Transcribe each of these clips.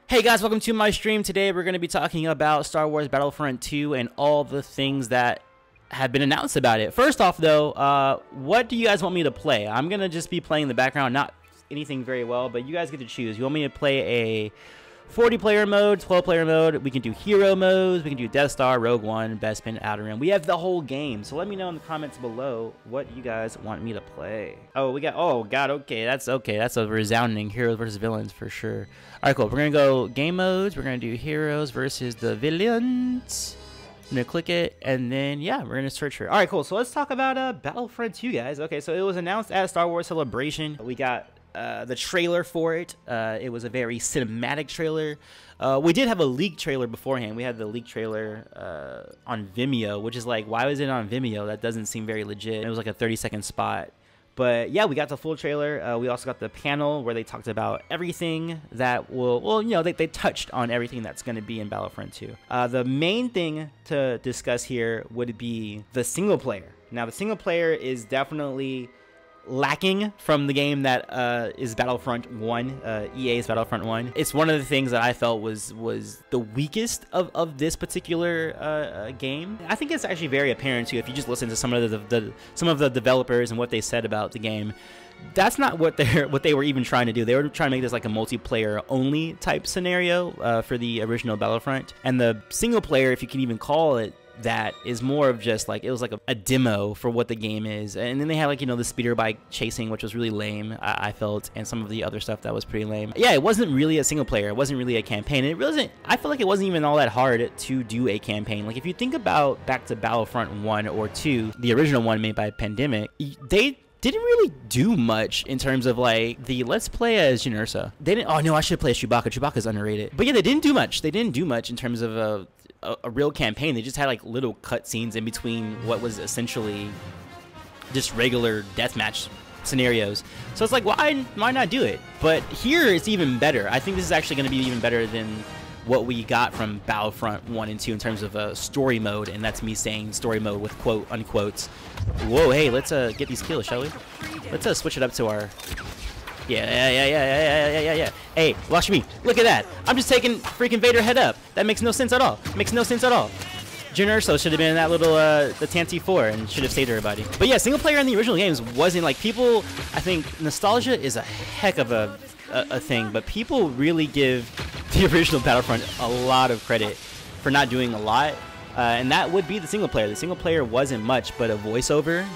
Hey guys, welcome to my stream. Today we're going to be talking about Star Wars Battlefront 2 and all the things that have been announced about it. First off though, what do you guys want me to play? I'm going to just be playing in the background, not anything very well, but you guys get to choose. You want me to play a 40-player mode, 12-player mode? We can do hero modes, we can do Death Star, Rogue One, Bespin, Outer Rim. We have the whole game, so let me know in the comments below what you guys want me to play. Oh, we got, oh god, okay, that's a resounding heroes versus villains for sure. Alright, cool, we're gonna go game modes, we're gonna do heroes versus the villains. I'm gonna click it, and then, yeah, we're gonna search for it. Alright, cool, so let's talk about Battlefront 2, guys. Okay, so it was announced at Star Wars Celebration. We got the trailer for it. It was a very cinematic trailer. We did have a leaked trailer beforehand. We had the leaked trailer on Vimeo, which is like, why was it on Vimeo? That doesn't seem very legit. It was like a 30-second spot. But yeah, we got the full trailer. We also got the panel where they talked about everything that will, well, you know, they touched on everything that's going to be in Battlefront 2. The main thing to discuss here would be the single player. Now, the single player is definitely lacking from the game that is Battlefront 1, EA's Battlefront 1. It's one of the things that I felt was the weakest of this particular game. I think it's actually very apparent too if you just listen to some of the developers and what they said about the game. That's not what they were even trying to do. They were trying to make this like a multiplayer only type scenario for the original Battlefront, and the single player, if you can even call it that, is more of just like, it was like a demo for what the game is. And then they had like, you know, the speeder bike chasing, which was really lame, I felt, and some of the other stuff that was pretty lame. Yeah, it wasn't really a single player, it wasn't really a campaign. It wasn't, I feel like it wasn't even all that hard to do a campaign. Like if you think about back to Battlefront 1 or 2, the original one made by Pandemic, they didn't really do much in terms of like the let's play as Jyn Erso. They didn't, oh no, I should play as Chewbacca. Chewbacca's underrated. But yeah, they didn't do much. They didn't do much in terms of a real campaign. They just had like little cutscenes in between what was essentially just regular deathmatch scenarios. So it's like, why not do it? But here it's even better. I think this is actually going to be even better than what we got from Battlefront 1 and 2 in terms of story mode, and that's me saying story mode with quote unquotes. Whoa, hey, let's get these kills, shall we? Let's switch it up to our yeah. Hey, watch me. Look at that. I'm just taking freaking Vader head up. That makes no sense at all. Makes no sense at all. Jyn Erso should have been in that little the Tanty 4 and should have saved everybody. But yeah, single player in the original games wasn't like, people, I think nostalgia is a heck of a thing, but people really give the original Battlefront a lot of credit for not doing a lot, and that would be the single player. The single player wasn't much but a voiceover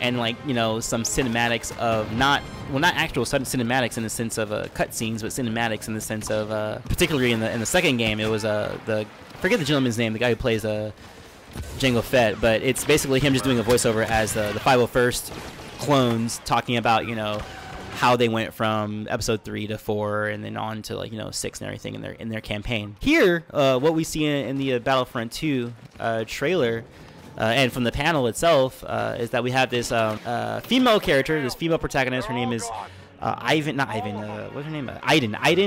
and, like, you know, some cinematics of not actual cinematics in the sense of cutscenes, but cinematics in the sense of particularly in the second game, it was forget the gentleman's name, the guy who plays Jango Fett, but it's basically him just doing a voiceover as the 501st clones talking about, you know, how they went from episode 3 to 4 and then on to, like, you know, 6 and everything in their campaign. Here, what we see in the Battlefront 2 trailer and from the panel itself is that we have this female character, this female protagonist. Her name is Iden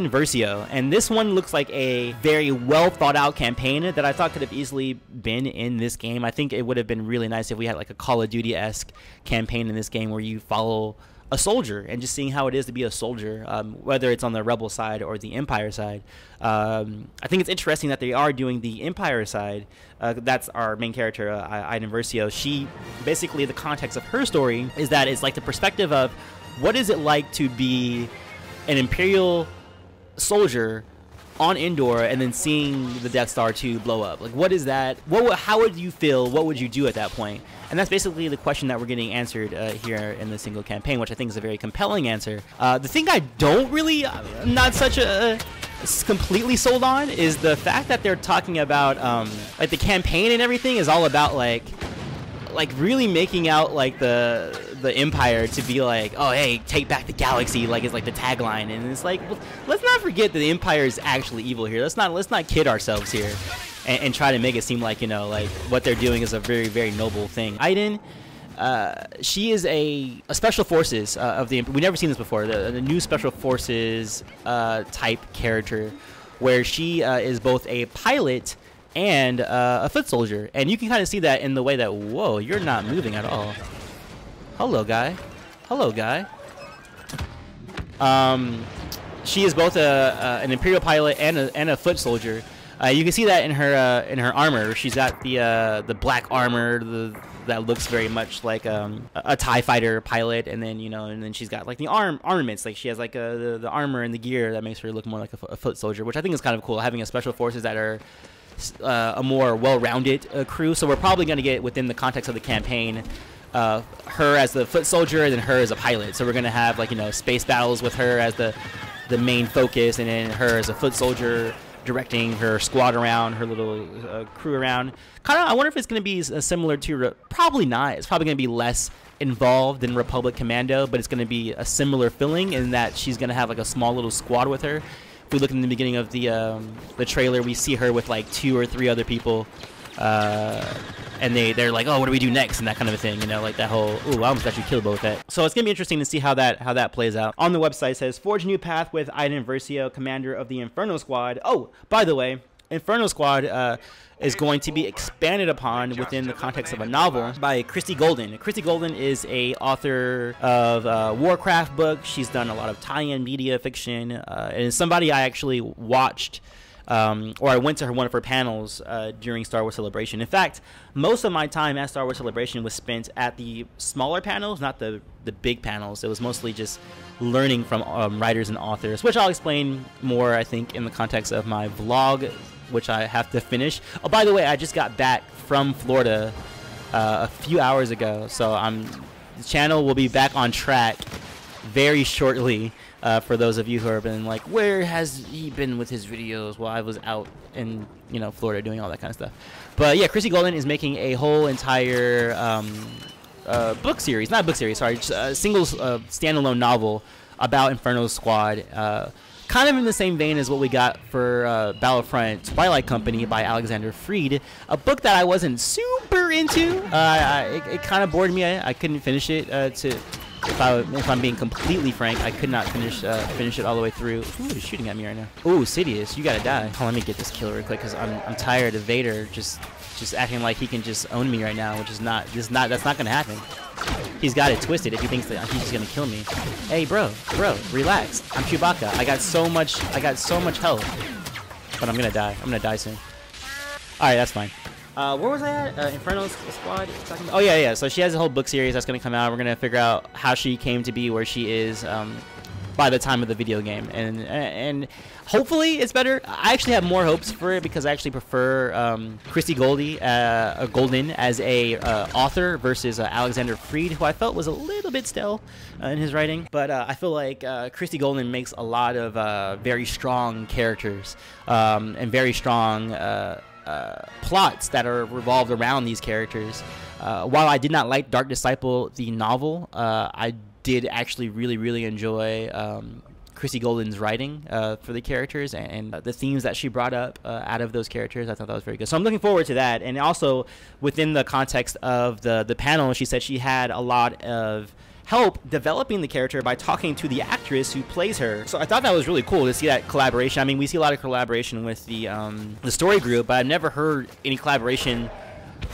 Versio, and this one looks like a very well thought out campaign that I thought could have easily been in this game. I think it would have been really nice if we had like a Call of Duty-esque campaign in this game where you follow a soldier and just seeing how it is to be a soldier, whether it's on the rebel side or the Empire side. I think it's interesting that they are doing the Empire side. That's our main character, Iden Versio. She, basically the context of her story is that it's like the perspective of what is it like to be an Imperial soldier on Endor and then seeing the Death Star 2 blow up. Like, what is that? How would you feel? What would you do at that point? And that's basically the question that we're getting answered here in the single campaign, which I think is a very compelling answer. The thing I don't really, not such a completely sold on, is the fact that they're talking about like the campaign and everything is all about like really making out like the Empire to be like, oh hey, take back the galaxy, like it's like the tagline, and it's like, well, let's not forget that the Empire is actually evil here. Let's not kid ourselves here and try to make it seem like, you know, like what they're doing is a very, very noble thing. Iden, she is a special forces of the, we've never seen this before, the new special forces type character, where she is both a pilot and a foot soldier, and you can kind of see that in the way that, whoa, you're not moving at all. Hello, guy. Hello, guy. she is both an Imperial pilot and a foot soldier. You can see that in her armor. She's got the black armor that looks very much like a TIE fighter pilot, and then and then she's got like the armaments. Like she has like the armor and the gear that makes her look more like a foot soldier, which I think is kind of cool. Having a special forces that are a more well-rounded crew. So we're probably going to get, within the context of the campaign, her as the foot soldier and then her as a pilot. So we're going to have like space battles with her as the main focus, and then her as a foot soldier directing her squad around, her little crew around. Kind of, I wonder if it's going to be similar to, probably not. It's probably going to be less involved than Republic Commando, but it's going to be a similar feeling in that she's going to have like a small little squad with her. If we look in the beginning of the trailer, we see her with like 2 or 3 other people, and they're like, oh, what do we do next, and that kind of a thing, like that whole, ooh, I almost got you killed both that. So it's gonna be interesting to see how that plays out. On the website it says, forge a new path with Iden Versio, commander of the Inferno Squad. Oh, by the way, Inferno Squad is going to be expanded upon within the context of a novel by Christy Golden. Christy Golden is a author of Warcraft books. She's done a lot of tie-in media fiction, and is somebody I actually watched, or I went to one of her panels during Star Wars Celebration. In fact, most of my time at Star Wars Celebration was spent at the smaller panels, not the big panels. It was mostly just learning from writers and authors, which I'll explain more, I think, in the context of my vlog, which I have to finish. Oh, by the way, I just got back from Florida a few hours ago, so the channel will be back on track very shortly. For those of you who have been like, where has he been with his videos while I was out in Florida doing all that kind of stuff. But yeah, Christy Golden is making a whole entire book series, not book series, sorry, just a single standalone novel about Inferno Squad, kind of in the same vein as what we got for Battlefront Twilight Company by Alexander Freed, a book that I wasn't super into. It kind of bored me. I couldn't finish it. If I'm being completely frank, I could not finish it all the way through. Ooh, he's shooting at me right now. Ooh, Sidious, you gotta die. Oh, let me get this kill real quick, because I'm tired of Vader just acting like he can just own me right now, which is that's not gonna happen. He's got it twisted if he thinks that he's just gonna kill me. Hey, bro, relax. I'm Chewbacca. I got so much health, but I'm gonna die. I'm gonna die soon. All right, that's fine. Where was I at? Inferno Squad? Oh, yeah. So she has a whole book series that's going to come out. We're going to figure out how she came to be where she is by the time of the video game. And hopefully it's better. I actually have more hopes for it because I actually prefer Christy Golden as a author versus Alexander Freed, who I felt was a little bit stale in his writing. But I feel like Christy Golden makes a lot of very strong characters and very strong plots that are revolved around these characters. While I did not like Dark Disciple, the novel, I did actually really enjoy Christy Golden's writing for the characters and the themes that she brought up out of those characters. I thought that was very good. So I'm looking forward to that. And also within the context of the panel, she said she had a lot of help developing the character by talking to the actress who plays her. So I thought that was really cool to see that collaboration. I mean, we see a lot of collaboration with the story group, but I've never heard any collaboration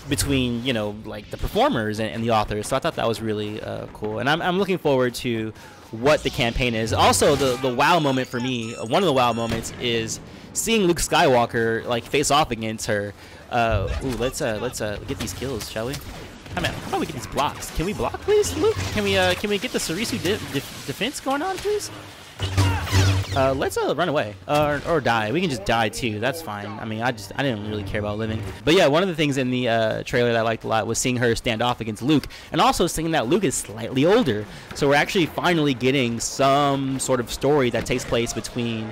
between like the performers and the authors. So I thought that was really cool, and I'm looking forward to what the campaign is. Also, the wow moment for me, one of the wow moments, is seeing Luke Skywalker like face off against her. Ooh, let's get these kills, shall we? How about we get these blocks? Can we block, please, Luke? Can we get the Sarisu defense going on, please? Let's run away or die. We can just die too. That's fine. I mean, I didn't really care about living. But yeah, one of the things in the trailer that I liked a lot was seeing her stand off against Luke, and also seeing that Luke is slightly older. So we're actually finally getting some sort of story that takes place between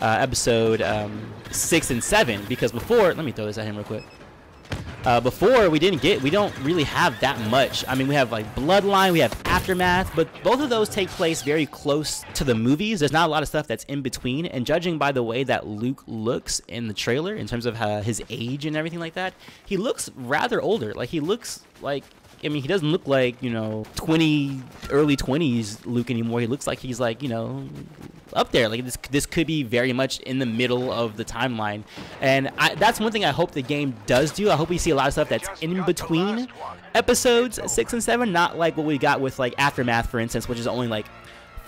episode 6 and 7. Because before, let me throw this at him real quick. Before we don't really have that much. I mean, we have like Bloodline, we have Aftermath, but both of those take place very close to the movies. There's not a lot of stuff that's in between, and judging by the way that Luke looks in the trailer in terms of his age and everything like that, he looks rather older. Like, he looks like, I mean, he doesn't look like, early 20s Luke anymore. He looks like he's like, up there. Like, this could be very much in the middle of the timeline. And that's one thing I hope the game does do. I hope we see a lot of stuff that's in between episodes 6 and 7, not like what we got with like Aftermath, for instance, which is only like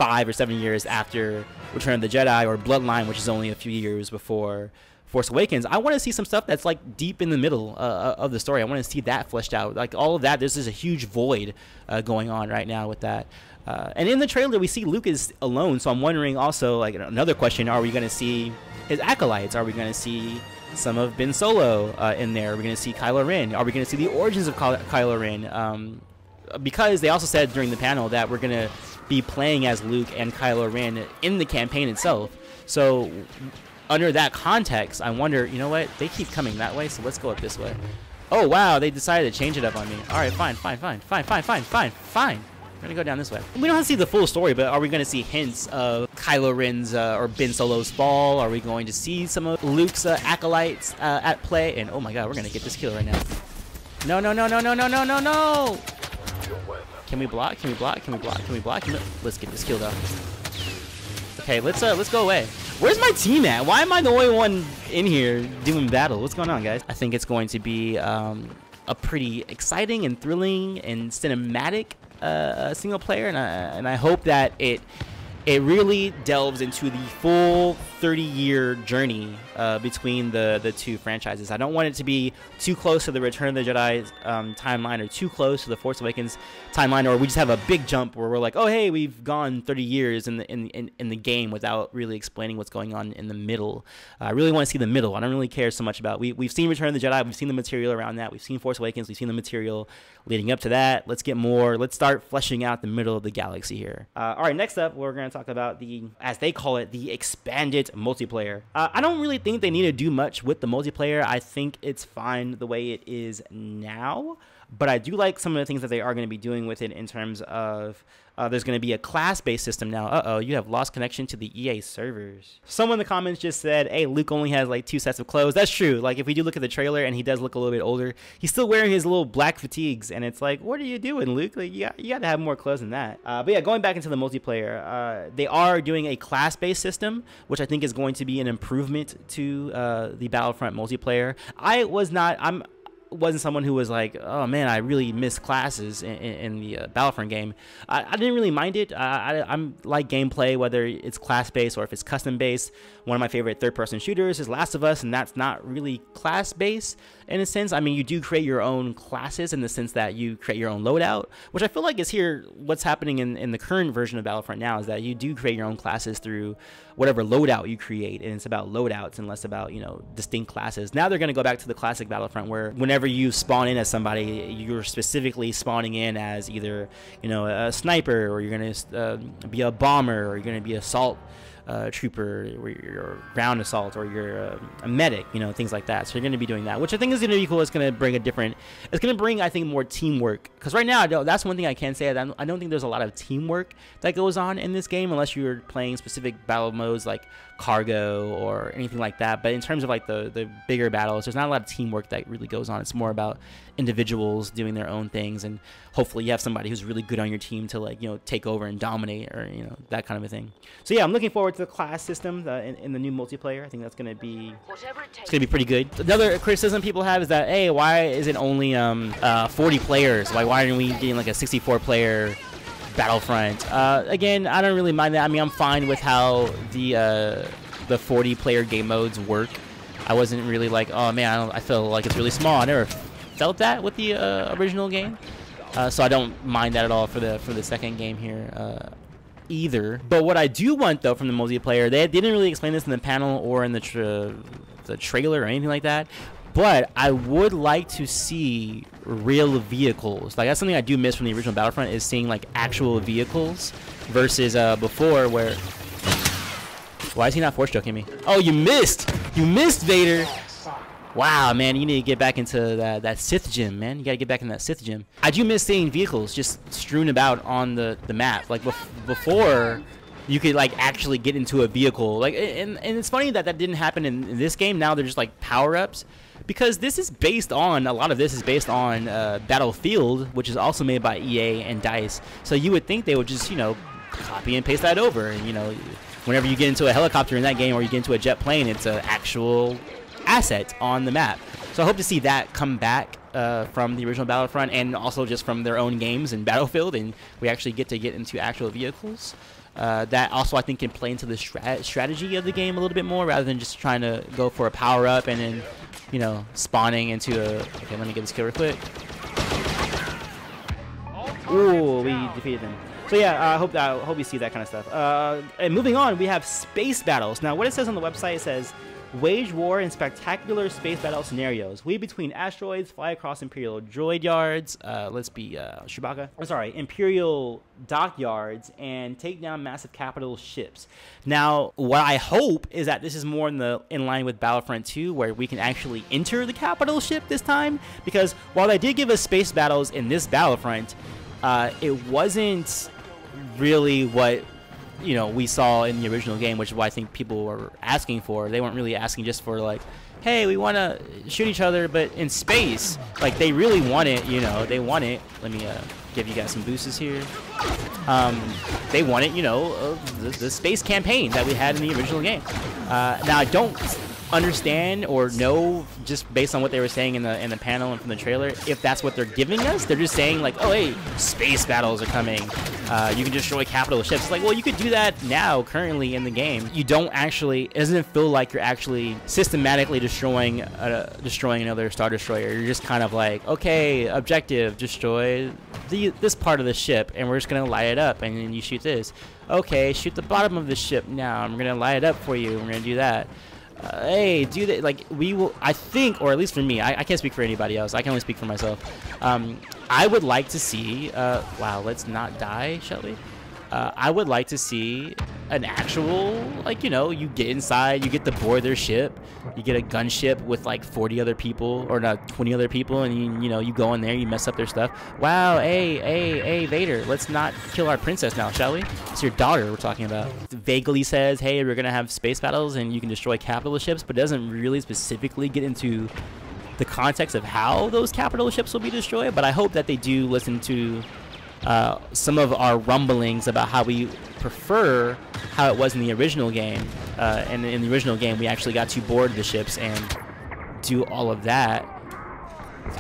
5 or 7 years after Return of the Jedi or Bloodline, which is only a few years before Force Awakens. I want to see some stuff that's like deep in the middle of the story. I want to see that fleshed out. Like all of that, there's just a huge void going on right now with that. And in the trailer, we see Luke is alone. So I'm wondering also, like another question, are we going to see his acolytes? Are we going to see some of Ben Solo in there? Are we going to see Kylo Ren? Are we going to see the origins of Kylo Ren? Because they also said during the panel that we're going to be playing as Luke and Kylo Ren in the campaign itself. So under that context, I wonder, you know what? They keep coming that way, so let's go up this way. Oh, wow, they decided to change it up on me. All right, fine. We're going to go down this way. We don't have to see the full story, but are we going to see hints of Kylo Ren's or Ben Solo's fall? Are we going to see some of Luke's acolytes at play? And oh my god, we're going to get this kill right now. No. Can we block? Let's get this kill though. Okay, let's go away. Where's my team at? Why am I the only one in here doing battle? What's going on, guys? I think it's going to be a pretty exciting and thrilling and cinematic single player, and I hope that it really delves into the full 30-year journey between the two franchises. I don't want it to be too close to the Return of the Jedi timeline or too close to the Force Awakens timeline, or we just have a big jump where we're like, oh hey, we've gone 30 years in the game without really explaining what's going on in the middle. I really want to see the middle. I don't really care so much about we've seen Return of the Jedi, we've seen the material around that, we've seen Force Awakens, we've seen the material leading up to that. Let's get more. Let's start fleshing out the middle of the galaxy here. All right, next up, we're going to talk about the, as they call it, the expanded multiplayer. I don't really think they need to do much with the multiplayer. I think it's fine the way it is now, but I do like some of the things that they are going to be doing with it in terms of there's going to be a class-based system now. You have lost connection to the EA servers. Someone in the comments just said, hey, Luke only has like 2 sets of clothes. That's true. Like if we do look at the trailer and he does look a little bit older, he's still wearing his little black fatigues, and it's like, what are you doing, Luke? Like you got to have more clothes than that. But yeah, going back into the multiplayer, they are doing a class-based system, which I think is going to be an improvement to the Battlefront multiplayer. Wasn't someone who was like, oh man, I really miss classes in the Battlefront game. I didn't really mind it. I'm like gameplay, whether it's class-based or if it's custom-based. One of my favorite third-person shooters is Last of Us, and that's not really class-based in a sense. I mean, you do create your own classes in the sense that you create your own loadout, which I feel like is here. What's happening in the current version of Battlefront now is that you do create your own classes through whatever loadout you create, and it's about loadouts and less about, you know, distinct classes. Now they're going to go back to the classic Battlefront where whenever you spawn in as somebody, you're specifically spawning in as either, you know, a sniper, or you're going to be a bomber, or you're going to be assault trooper, or you're ground assault, or you're a medic, you know, things like that. So you're going to be doing that, which I think is going to be cool. It's going to bring it's going to bring, I think, more teamwork, because right now that's one thing I can say. I don't think there's a lot of teamwork that goes on in this game unless you're playing specific battle modes like cargo or anything like that. But in terms of like the bigger battles, there's not a lot of teamwork that really goes on. It's more about individuals doing their own things, and hopefully you have somebody who's really good on your team to, like, you know, take over and dominate, or, you know, that kind of a thing. So yeah, I'm looking forward to the class system in the new multiplayer. I think that's gonna be pretty good. Another criticism people have is that, hey, why is it only 40 players? Why aren't we getting like a 64 player Battlefront? Again, I don't really mind that. I mean, I'm fine with how the 40 player game modes work. I wasn't really like, oh man, I feel like it's really small. I never felt that with the original game, so I don't mind that at all for the second game here either. But what I do want though from the multiplayer, they didn't really explain this in the panel or in the trailer or anything like that, but I would like to see real vehicles. Like, that's something I do miss from the original Battlefront, is seeing like actual vehicles versus before, where, why is he not force choking me? Oh, you missed Vader. Wow, man, you need to get back into that Sith gym, man. You gotta get back in that Sith gym. I do miss seeing vehicles just strewn about on the map. Like before, you could like actually get into a vehicle. Like, and it's funny that didn't happen in this game. Now they're just like power-ups, because this is based on, a lot of this is based on Battlefield, which is also made by EA and DICE. So you would think they would just, you know, copy and paste that over, and, you know, whenever you get into a helicopter in that game, or you get into a jet plane, it's an actual asset on the map. So I hope to see that come back from the original Battlefront, and also just from their own games and Battlefield, and we actually get into actual vehicles. that also I think can play into the strategy of the game a little bit more, rather than just trying to go for a power up and then, you know, spawning into a. Okay, let me get this kill real quick. Ooh, we defeated them. So yeah, I hope you see that kind of stuff. And moving on, we have space battles. Now, what it says on the website, it says, wage war in spectacular space battle scenarios. Weave between asteroids, fly across Imperial droid yards, Chewbacca. I'm sorry, Imperial dockyards, and take down massive capital ships. Now, what I hope is that this is more in line with Battlefront 2, where we can actually enter the capital ship this time. Because while they did give us space battles in this Battlefront, it wasn't really what, you know, we saw in the original game, which is what I think people were asking for. They weren't really asking just for like, hey, we want to shoot each other, but in space. Like, they really want it, you know, they want it. Let me give you guys some boosts here. They want it, you know, the space campaign that we had in the original game. Now, I don't understand or know, just based on what they were saying in the panel and from the trailer, if that's what they're giving us. They're just saying like, oh hey, space battles are coming, you can destroy capital ships. Like, well, you could do that now currently in the game. You don't actually, it doesn't feel like you're actually systematically destroying another Star Destroyer. You're just kind of like, okay, objective, destroy this part of the ship, and we're just gonna light it up, and then you shoot this. Okay, shoot the bottom of the ship now, and we're gonna light it up for you, and we're gonna do that. Hey, do that. Like, we will, I think, or at least for me, I can't speak for anybody else, I can only speak for myself. I would like to see, wow, let's not die, shall we? I would like to see an actual, like, you know, you get inside, you get to board their ship, you get a gunship with like 40 other people, or not 20 other people, and you know, you go in there, you mess up their stuff. Wow, hey, Vader, let's not kill our princess now, shall we? It's your daughter we're talking about. It vaguely says, hey, we're gonna have space battles and you can destroy capital ships, but it doesn't really specifically get into the context of how those capital ships will be destroyed. But I hope that they do listen to some of our rumblings about how we prefer how it was in the original game. And in the original game, we actually got to board the ships and do all of that.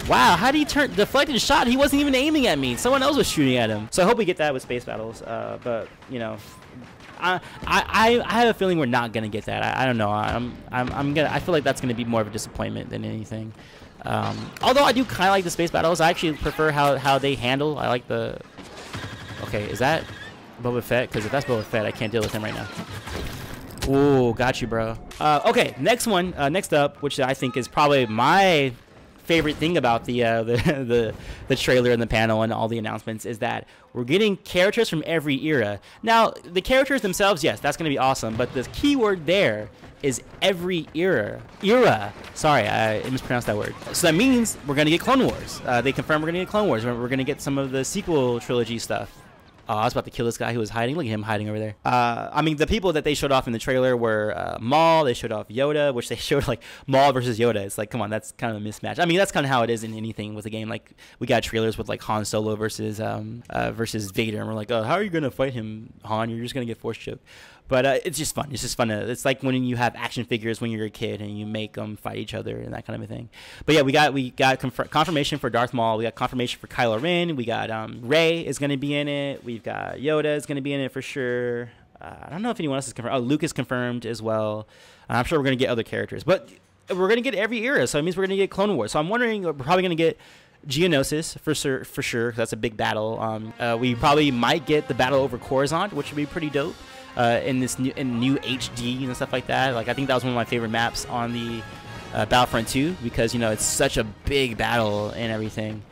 Wow, how did he deflect his shot? He wasn't even aiming at me. Someone else was shooting at him. So I hope we get that with space battles. But you know, I have a feeling we're not gonna get that. I don't know. I feel like that's gonna be more of a disappointment than anything. Although I do kind of like the space battles. I actually prefer how they handle. I like the. Okay, is that Boba Fett? Because if that's Boba Fett, I can't deal with him right now. Ooh, got you, bro. Okay, next one. Next up, which I think is probably my favorite thing about the trailer and the panel and all the announcements, is that we're getting characters from every era. Now, the characters themselves, yes, that's going to be awesome. But the key word there is every era. Sorry, I mispronounced that word. So that means we're going to get Clone Wars. They confirmed we're going to get Clone Wars. We're going to get some of the sequel trilogy stuff. Oh, I was about to kill this guy who was hiding. Look at him hiding over there. I mean, the people that they showed off in the trailer were Maul. They showed off Yoda, which they showed like Maul versus Yoda. It's like, come on, that's kind of a mismatch. I mean, that's kind of how it is in anything with a game. Like, we got trailers with like Han Solo versus Vader, and we're like, oh, how are you gonna fight him, Han? You're just gonna get force choked. But it's just fun. It's just fun. It's like when you have action figures when you're a kid and you make them fight each other and that kind of a thing. But yeah, we got confirmation for Darth Maul. We got confirmation for Kylo Ren. We got Rey is going to be in it. We've got Yoda is going to be in it for sure. I don't know if anyone else is confirmed. Oh, Luke is confirmed as well. I'm sure we're going to get other characters. But we're going to get every era, so it means we're going to get Clone Wars. So I'm wondering, we're probably going to get Geonosis for sure. That's a big battle. We probably might get the battle over Coruscant, which would be pretty dope. In this new HD and stuff like that. Like, I think that was one of my favorite maps on the Battlefront 2, because, you know, it's such a big battle and everything.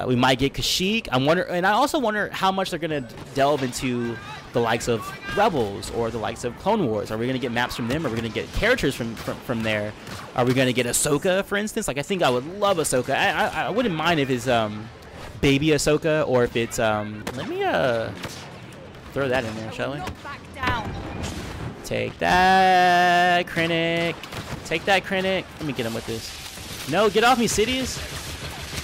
We might get Kashyyyk. I also wonder how much they're gonna delve into the likes of Rebels or the likes of Clone Wars. Are we gonna get maps from them? Are we gonna get characters from there? Are we gonna get Ahsoka, for instance? Like, I think I would love Ahsoka. I wouldn't mind if it's baby Ahsoka, or if it's let me throw that in there, shall we? Take that, Krennic. Take that, Krennic. Let me get him with this. No, get off me, Sidious.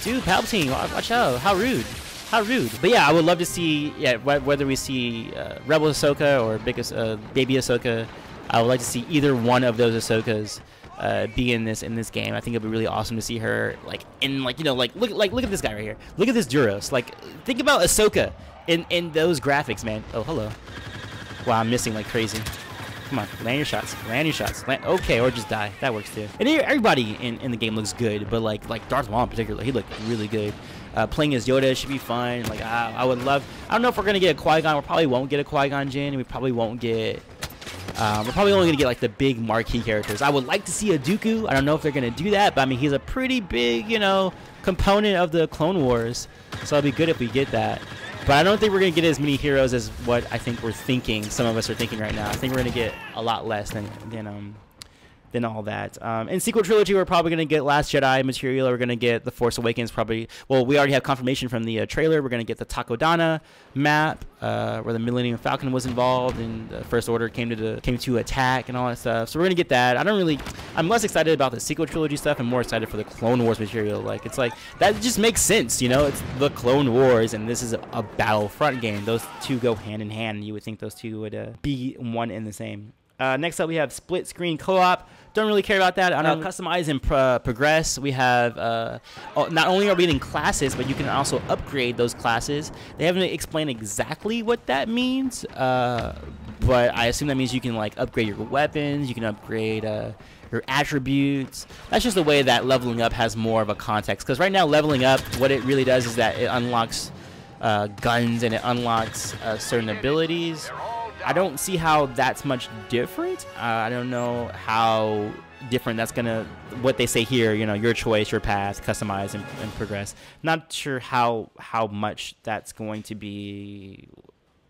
Dude, Palpatine, watch out. How rude. How rude. But yeah, I would love to see, whether we see Rebel Ahsoka or baby Ahsoka. I would like to see either one of those Ahsokas be in this game. I think it'd be really awesome to see her look at this guy right here. Look at this Duros. Like, think about Ahsoka in those graphics, man. Oh, hello. Wow, I'm missing like crazy. Come on, land your shots. Land your shots. Okay, or just die. That works too. And everybody in the game looks good, but like Darth Maul in particular, he looked really good. Playing as Yoda should be fun. Like I would love. I don't know if we're gonna get a Qui-Gon. We probably won't get a Qui-Gon Jinn. We probably won't get. We're probably only gonna get like the big marquee characters. I would like to see a Dooku. I don't know if they're gonna do that, but I mean he's a pretty big, you know, component of the Clone Wars. So it'd be good if we get that. But I don't think we're going to get as many heroes as what I think we're thinking, some of us are thinking right now. I think we're going to get a lot less than all that. In sequel trilogy, we're probably going to get Last Jedi material. We're going to get The Force Awakens probably. Well, we already have confirmation from the trailer. We're going to get the Takodana map where the Millennium Falcon was involved and the First Order came to attack and all that stuff. So we're going to get that. I'm less excited about the sequel trilogy stuff and more excited for the Clone Wars material. Like, it's like, that just makes sense, you know? It's the Clone Wars and this is a Battlefront game. Those two go hand in hand. You would think those two would be one and the same. Next up, we have split screen co-op. Don't really care about that. Customize and progress. We have not only are we getting classes, but you can also upgrade those classes. They haven't explained exactly what that means, but I assume that means you can like upgrade your weapons. You can upgrade your attributes. That's just the way that leveling up has more of a context. Because right now, leveling up, what it really does is that it unlocks guns and it unlocks certain abilities. I don't see how that's much different. I don't know how different that's gonna, what they say here, you know, your choice, your path, customize and progress. Not sure how much that's going to be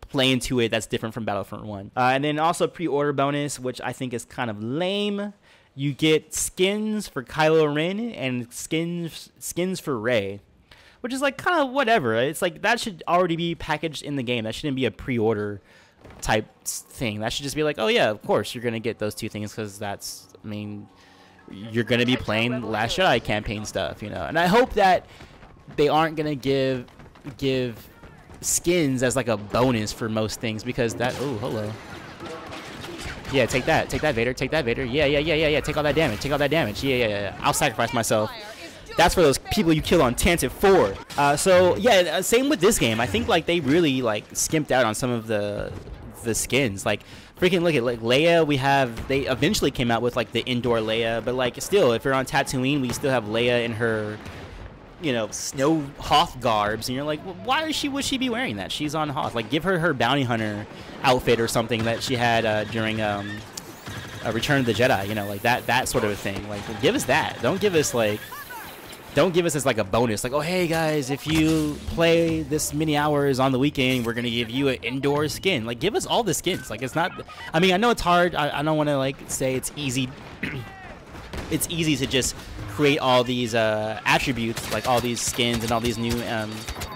play into it that's different from Battlefront 1. And then also pre-order bonus, which I think is kind of lame. You get skins for Kylo Ren and skins for Rey, which is like kind of whatever. It's like that should already be packaged in the game. That shouldn't be a pre-order type thing. That should just be like, oh yeah, of course you're gonna get those two things because that's, I mean, you're gonna be playing Last Jedi campaign stuff, you know. And I hope that they aren't gonna give skins as like a bonus for most things, because that, oh hello, yeah, take that Vader, take that Vader, yeah, take all that damage, yeah, I'll sacrifice myself. That's for those people you kill on Tantive 4. So yeah, same with this game. I think like they really like skimped out on some of the skins. Like freaking look at like Leia. They eventually came out with like the indoor Leia, but like still, if you're on Tatooine, we still have Leia in her, you know, snow Hoth garbs, and you're like, well, why would she be wearing that? She's on Hoth. Like give her bounty hunter outfit or something that she had during Return of the Jedi. You know, like that sort of a thing. Like give us that. Don't give us as like a bonus, like, oh hey guys, if you play this many hours on the weekend, we're gonna give you an indoor skin. Like give us all the skins. Like it's not, I mean, I know it's hard. I don't want to like say it's easy. It's easy to just create all these attributes, like all these skins and all these new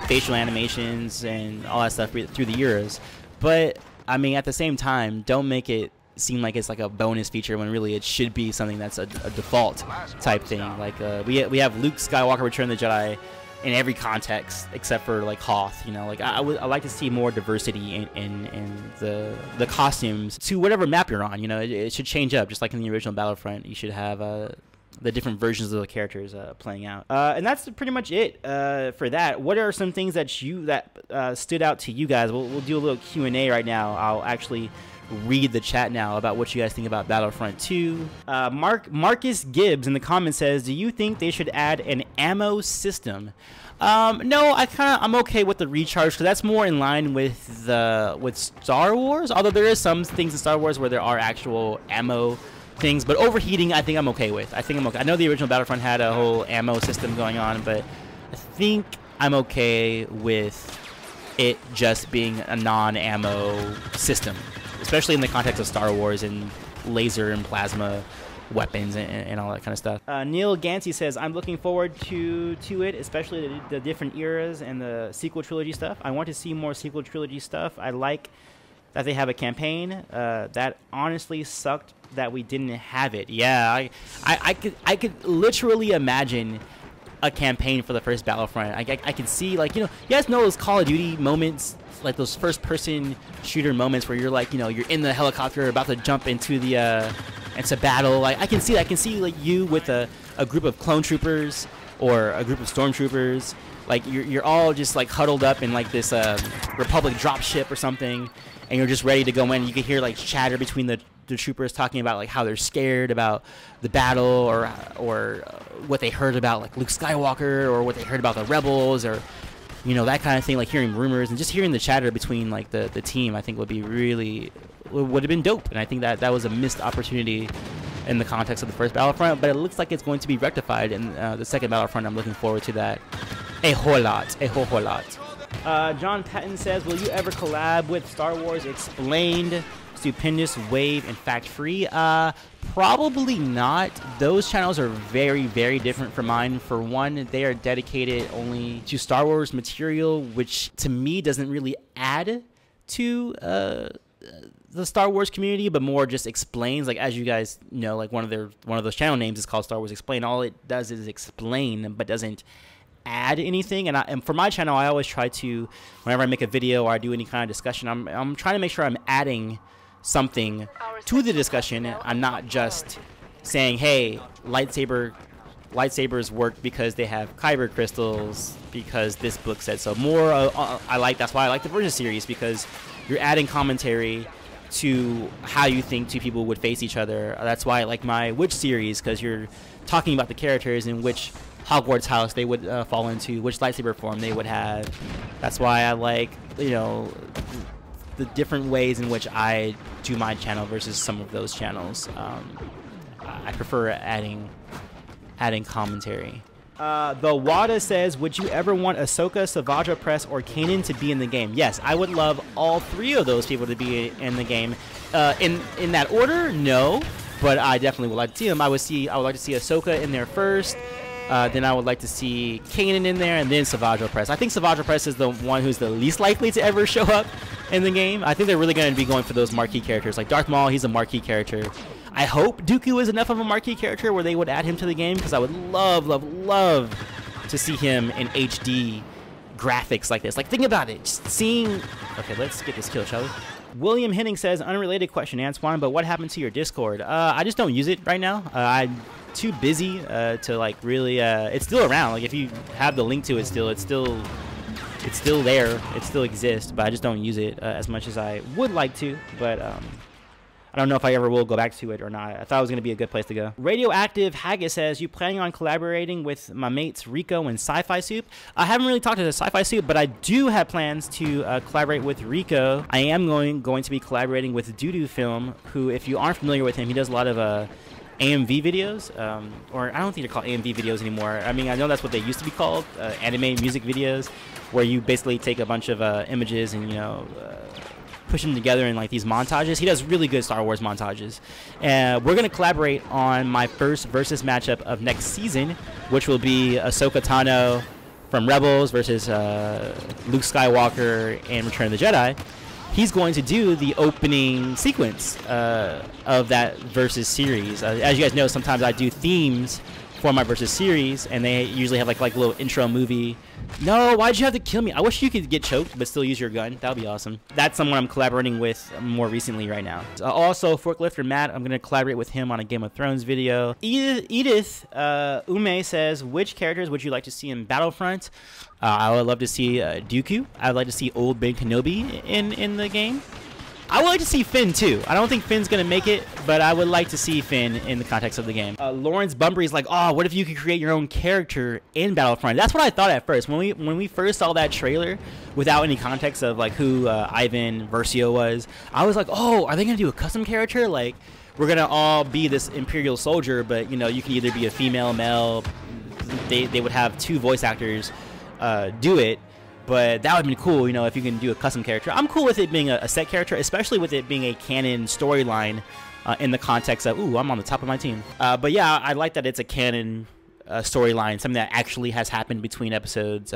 facial animations and all that stuff through the eras. But I mean, at the same time, don't make it seem like it's like a bonus feature when really it should be something that's a default type thing. Like we have Luke Skywalker Return of the Jedi in every context except for like Hoth, you know. Like I like to see more diversity in the costumes to whatever map you're on, you know. It should change up, just like in the original Battlefront. You should have the different versions of the characters playing out, and that's pretty much it for that. What are some things that stood out to you guys? We'll do a little Q&A right now. I'll actually read the chat now about what you guys think about Battlefront 2. Marcus Gibbs in the comments says, do you think they should add an ammo system? No, I'm okay with the recharge, because that's more in line with Star Wars, although there is some things in Star Wars where there are actual ammo things, but overheating I think I'm okay with. I know the original Battlefront had a whole ammo system going on, but I think I'm okay with it just being a non-ammo system, especially in the context of Star Wars and laser and plasma weapons and all that kind of stuff. Neil Gansey says, I'm looking forward to it, especially the different eras and the sequel trilogy stuff. I want to see more sequel trilogy stuff. I like that they have a campaign. That honestly sucked that we didn't have it. Yeah, I could literally imagine a campaign for the first Battlefront. I can see, like, you know, you guys know those Call of Duty moments, like those first-person shooter moments where you're like, you know, you're in the helicopter about to jump into the into battle. Like I can see like you with a group of clone troopers or a group of stormtroopers. Like you're all just like huddled up in like this Republic dropship or something, and you're just ready to go in. You can hear like chatter between the troopers talking about like how they're scared about the battle, or what they heard about like Luke Skywalker, or what they heard about the rebels, or you know, that kind of thing, like hearing rumors and just hearing the chatter between like the team, I think would have been dope. And I think that was a missed opportunity in the context of the first Battlefront, but it looks like it's going to be rectified in the second Battlefront. I'm looking forward to that a whole lot. John Patton says, will you ever collab with Star Wars Explained, Stupendous, Wave, and Fact Free? Probably not. Those channels are very, very different from mine. For one, they are dedicated only to Star Wars material, which to me doesn't really add to the Star Wars community, but more just explains. Like, as you guys know, like one of those channel names is called Star Wars Explain. All it does is explain, but doesn't add anything. And for my channel, I always try to, whenever I make a video or I do any kind of discussion, I'm trying to make sure I'm adding something to the discussion. I'm not just saying, hey, lightsabers work because they have kyber crystals because this book said so. That's why I like the Versus series, because you're adding commentary to how you think two people would face each other. That's why I like my Witch series, because you're talking about the characters and which Hogwarts house they would fall into, which lightsaber form they would have. That's why I like, you know, the different ways in which I do my channel versus some of those channels. I prefer adding commentary. The Wada says, would you ever want Ahsoka, Savage Press, or Kanan to be in the game? Yes, I would love all three of those people to be in the game. In that order, no, but I definitely would like to see them. I would like to see Ahsoka in there first. Then I would like to see Kanan in there, and then Savage Press. I think Savage Press is the one who's the least likely to ever show up in the game. I think they're really going to be going for those marquee characters. Like Darth Maul, he's a marquee character. I hope Dooku is enough of a marquee character where they would add him to the game, because I would love, love, love to see him in HD graphics like this. Like, think about it. Just seeing... Okay, let's get this kill, shall we? William Henning says, unrelated question, Antoine, but what happened to your Discord? I just don't use it right now. I'm too busy to like really... it's still around. Like, if you have the link to it still, it's still there. It still exists, but I just don't use it as much as I would like to. But I don't know if I ever will go back to it or not. I thought it was going to be a good place to go. Radioactive Haggis says, you planning on collaborating with my mates Rico and Sci-Fi Soup? I haven't really talked to the Sci-Fi Soup, but I do have plans to collaborate with Rico. I am going to be collaborating with Doodoo Film, who, if you aren't familiar with him, he does a lot of AMV videos, or I don't think they're called AMV videos anymore. I mean, I know that's what they used to be called, anime music videos, where you basically take a bunch of images and, you know, push them together in like these montages. He does really good Star Wars montages. We're going to collaborate on my first versus matchup of next season, which will be Ahsoka Tano from Rebels versus Luke Skywalker in Return of the Jedi. He's going to do the opening sequence of that versus series. As you guys know, sometimes I do themes for my versus series, and they usually have like a little intro movie. No, why'd you have to kill me? I wish you could get choked but still use your gun. That would be awesome. That's someone I'm collaborating with more recently right now. Also, Forklifter Matt, I'm going to collaborate with him on a Game of Thrones video. Edith Ume says, which characters would you like to see in Battlefront? I would love to see Dooku. I would like to see old Ben Kenobi in the game. I would like to see Finn too. I don't think Finn's gonna make it, but I would like to see Finn in the context of the game. Lawrence Bumbry's like, oh, what if you could create your own character in Battlefront? That's what I thought at first. When we first saw that trailer, without any context of like who Ivan Versio was, I was like, oh, are they gonna do a custom character? Like, we're gonna all be this Imperial soldier, but you know, you can either be a female, male. They would have two voice actors do it. But that would be cool, you know, if you can do a custom character. I'm cool with it being a set character, especially with it being a canon storyline in the context of, ooh, I'm on the top of my team. But yeah, I like that it's a canon storyline, something that actually has happened between episodes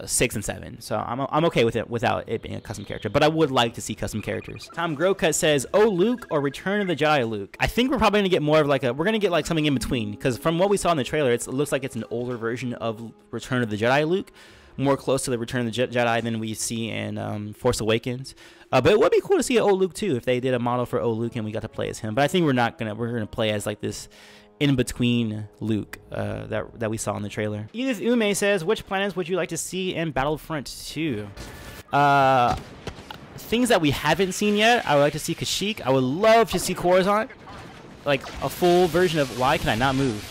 6 and 7. So I'm okay with it without it being a custom character. But I would like to see custom characters. Tom Growcut says, oh, Luke or Return of the Jedi Luke? I think we're probably going to get more of like we're going to get like something in between. Because from what we saw in the trailer, it looks like it's an older version of Return of the Jedi Luke. More close to the Return of the Jedi than we see in Force Awakens. But it would be cool to see an old Luke too, if they did a model for old Luke and we got to play as him. But I think we're going to play as like this in-between Luke that we saw in the trailer. Edith Ume says, which planets would you like to see in Battlefront 2? Things that we haven't seen yet. I would like to see Kashyyyk. I would love to see Coruscant. Like a full version of. Why can I not move?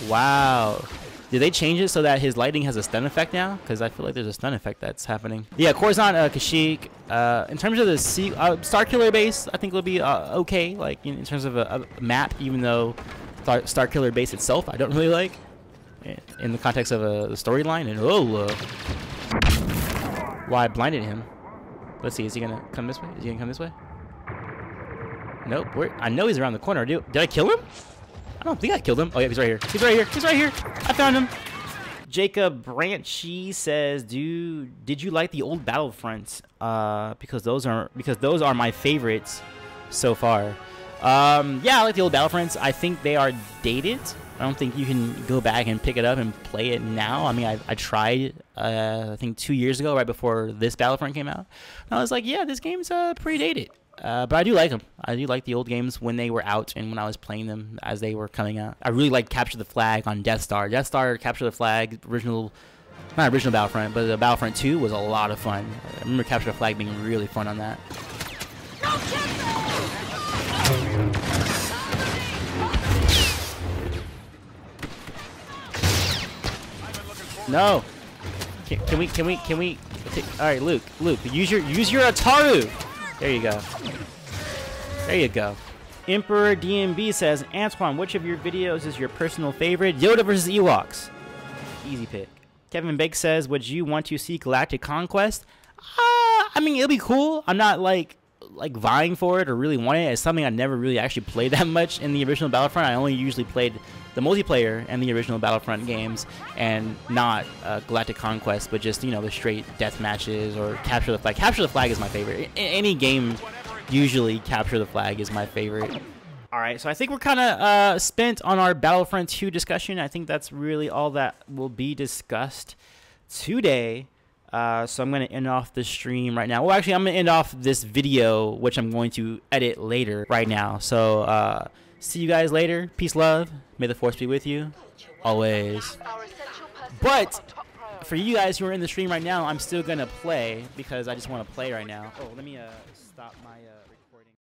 Wow. Did they change it so that his lightning has a stun effect now? Because I feel like there's a stun effect that's happening. Yeah, Coruscant, Kashyyyk. In terms of the Starkiller base, I think it'll be okay. Like in terms of a map, even though Starkiller base itself, I don't really like. In the context of a storyline. And why I blinded him. Let's see. Is he gonna come this way? Is he gonna come this way? Nope. I know he's around the corner. Did I kill him? I don't think I killed him. Oh yeah, he's right here. He's right here. He's right here. I found him. Jacob Branchy says, did you like the old Battlefronts? Because those are my favorites so far. Yeah, I like the old Battlefronts. I think they are dated. I don't think you can go back and pick it up and play it now. I mean, I tried, I think 2 years ago, right before this Battlefront came out. And I was like, yeah, this game's pretty dated. But I do like them. I do like the old games when they were out and when I was playing them as they were coming out. I really like Capture the Flag on Death Star. Death Star, Capture the Flag, not original Battlefront, but the Battlefront 2 was a lot of fun. I remember Capture the Flag being really fun on that. No. Can we? All right, Luke, use your Ataru. There you go. There you go. Emperor DMB says, Antoine, which of your videos is your personal favorite? Yoda versus Ewoks. Easy pick. Kevin Bake says, would you want to see Galactic Conquest? I mean, it'll be cool. I'm not like vying for it or really want it. It's something I never really actually played that much in the original Battlefront. I only usually played the multiplayer and the original Battlefront games, and not Galactic Conquest, but just, you know, the straight death matches or Capture the Flag. Capture the Flag is my favorite. In any game, usually Capture the Flag is my favorite. All right, so I think we're kind of spent on our Battlefront 2 discussion. I think that's really all that will be discussed today. So I'm going to end off the stream right now. Well, actually, I'm going to end off this video, which I'm going to edit later right now. So see you guys later. Peace, love. May the force be with you always. But for you guys who are in the stream right now, I'm still going to play because I just want to play right now. Oh, let me stop my...